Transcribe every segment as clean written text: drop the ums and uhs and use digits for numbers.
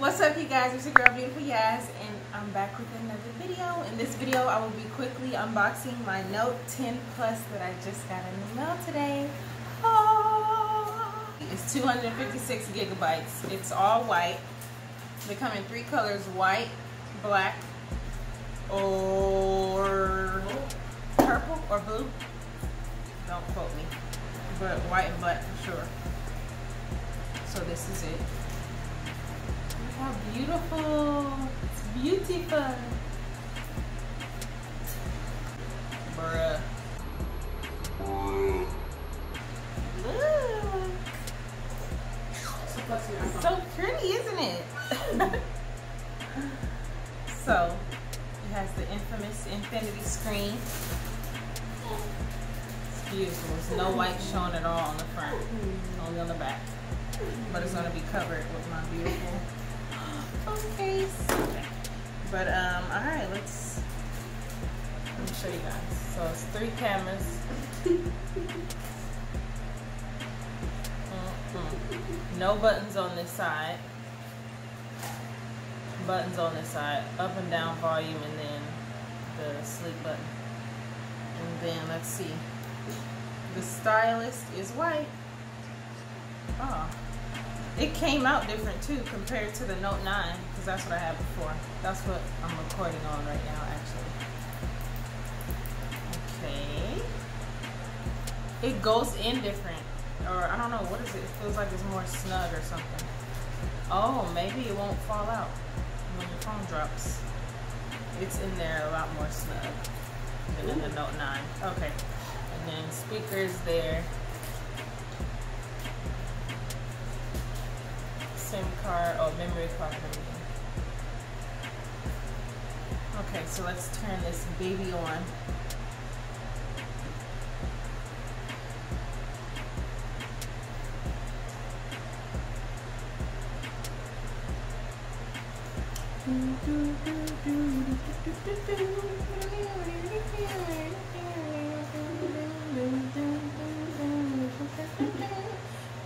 What's up, you guys? It's your girl Beautiful Yaz, and I'm back with another video. In this video I will be quickly unboxing my Note 10 Plus that I just got in the mail today. It's 256 gigabytes. It's all white. They come in 3 colors: white, black, or purple or blue. Don't quote me, but white and black for sure. So this is it. Look how beautiful. It's beautiful. Bruh. Look. So pretty, isn't it? So, it has the infamous infinity screen. It's beautiful. There's no white shown at all on the front, only on the back. But it's going to be covered with my beautiful phone case. But, alright, let me show you guys. So, it's 3 cameras. No buttons on this side. Buttons on this side. Up and down volume, and then the sleep button. And then, let's see. The stylus is white. Oh. It came out different too compared to the Note 9, because that's what I had before. That's what I'm recording on right now, actually. Okay. It goes in different. Or I don't know, what is it? It feels like it's more snug or something. Oh, maybe it won't fall out when your phone drops. It's in there a lot more snug than in the Note 9. Okay. And then speakers there. SIM card or memory card. Okay, so let's turn this baby on.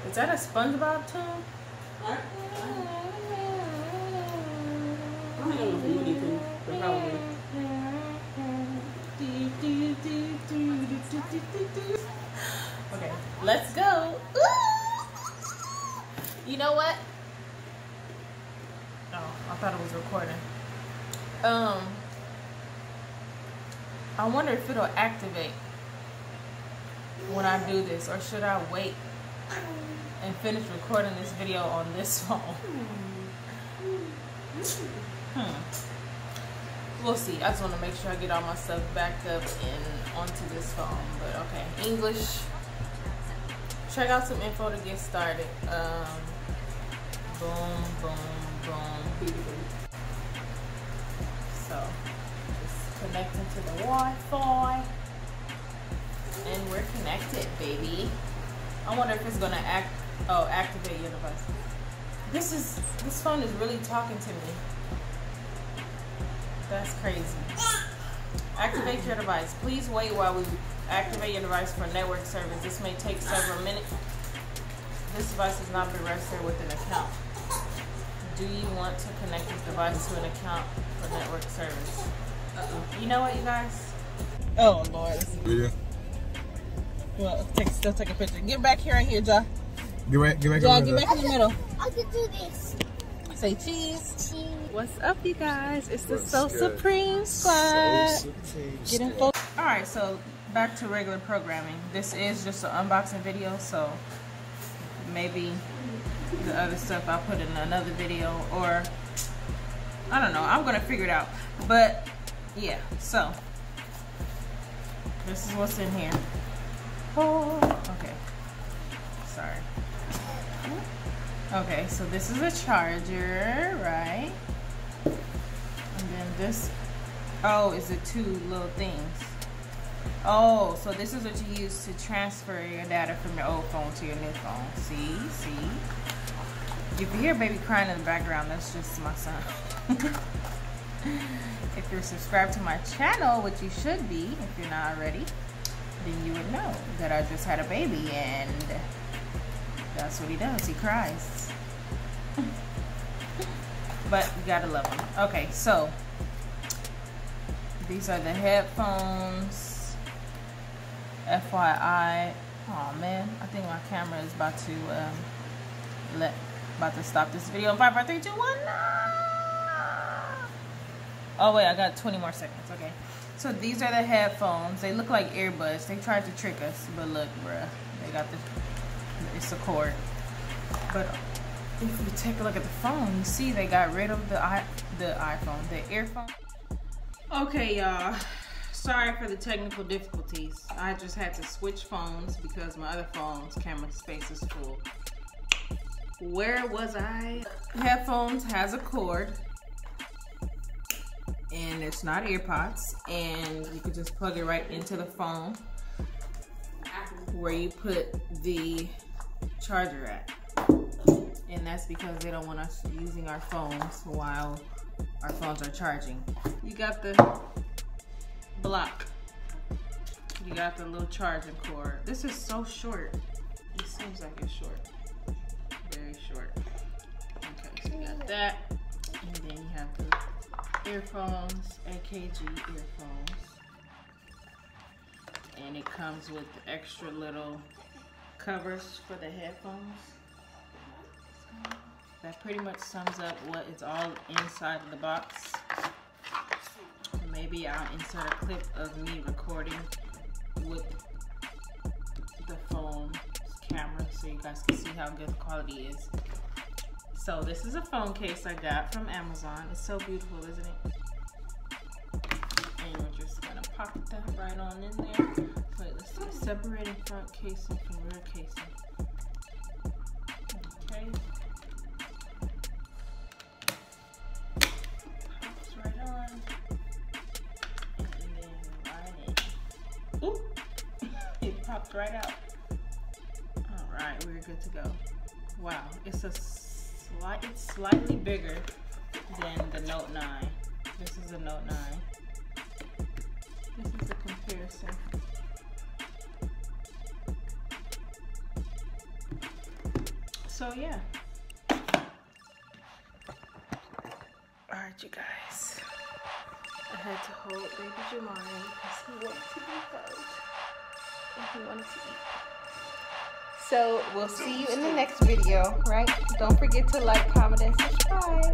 Is that a SpongeBob tune? Okay, let's go. You know what? Oh, I thought it was recording. I wonder if it'll activate when I do this, or should I wait and finish recording this video on this phone? We'll see. I just want to make sure I get all my stuff backed up and onto this phone. But okay, English. Check out some info to get started. Boom, boom, boom. So, just connecting to the Wi-Fi, and we're connected, baby. I wonder if it's gonna activate your device. This phone is really talking to me. That's crazy. Activate your device. Please wait while we activate your device for network service. This may take several minutes. This device has not been registered with an account. Do you want to connect this device to an account for network service? You know what, you guys? Oh, Lord. Yeah. Well, still take a picture. Get back here and here, Ja. Get back Ja, get back in the middle. I can do this. Say cheese. Cheese. What's up, you guys? It's the So Supreme Squad. Get in focus. Alright, so back to regular programming. This is just an unboxing video, so maybe the other stuff I'll put in another video, or I don't know. I'm going to figure it out. But yeah, so this is what's in here. Oh, okay. Sorry. Okay, so this is a charger, right? And then this, oh, is the 2 little things. Oh, so this is what you use to transfer your data from your old phone to your new phone. See? If you hear baby crying in the background, that's just my son. If you're subscribed to my channel, which you should be if you're not already, then you would know that I just had a baby, and that's what he does. He cries. but you gotta love them. Okay, so these are the headphones. FYI. Oh man, I think my camera is about to stop this video in 5, 4, 3, 2, 1. Oh wait, I got 20 more seconds. Okay, so these are the headphones. They look like earbuds. They tried to trick us, but look, bruh, they got it's a cord. But if you take a look at the phone, you see they got rid of the earphone. Okay, y'all. Sorry for the technical difficulties. I just had to switch phones because my other phone's camera space is full. Where was I? Headphones has a cord, and it's not AirPods, and you can just plug it right into the phone where you put the charger at. And that's because they don't want us using our phones while our phones are charging. You got the block. You got the little charging cord. This is so short. It seems like it's short. Very short. Okay, so you got that. And then you have the earphones, AKG earphones. And it comes with extra little covers for the headphones. That pretty much sums up what is all inside of the box. Maybe I'll insert a clip of me recording with the phone camera so you guys can see how good the quality is. So this is a phone case I got from Amazon. It's so beautiful, isn't it? And we're just gonna pop that right on in there. Wait, let's see. Separating front casing from rear casing. Okay. Pops right on. And then line it. Oop! It popped right out. Alright, we're good to go. Wow, it's slightly bigger than the Note 9. This is a Note 9. This is a comparison. So yeah. Alright, you guys. I had to hold baby Jamari because he wanted to be hugged. And he wanted to eat. So we'll see you in the next video, right? Don't forget to like, comment, and subscribe.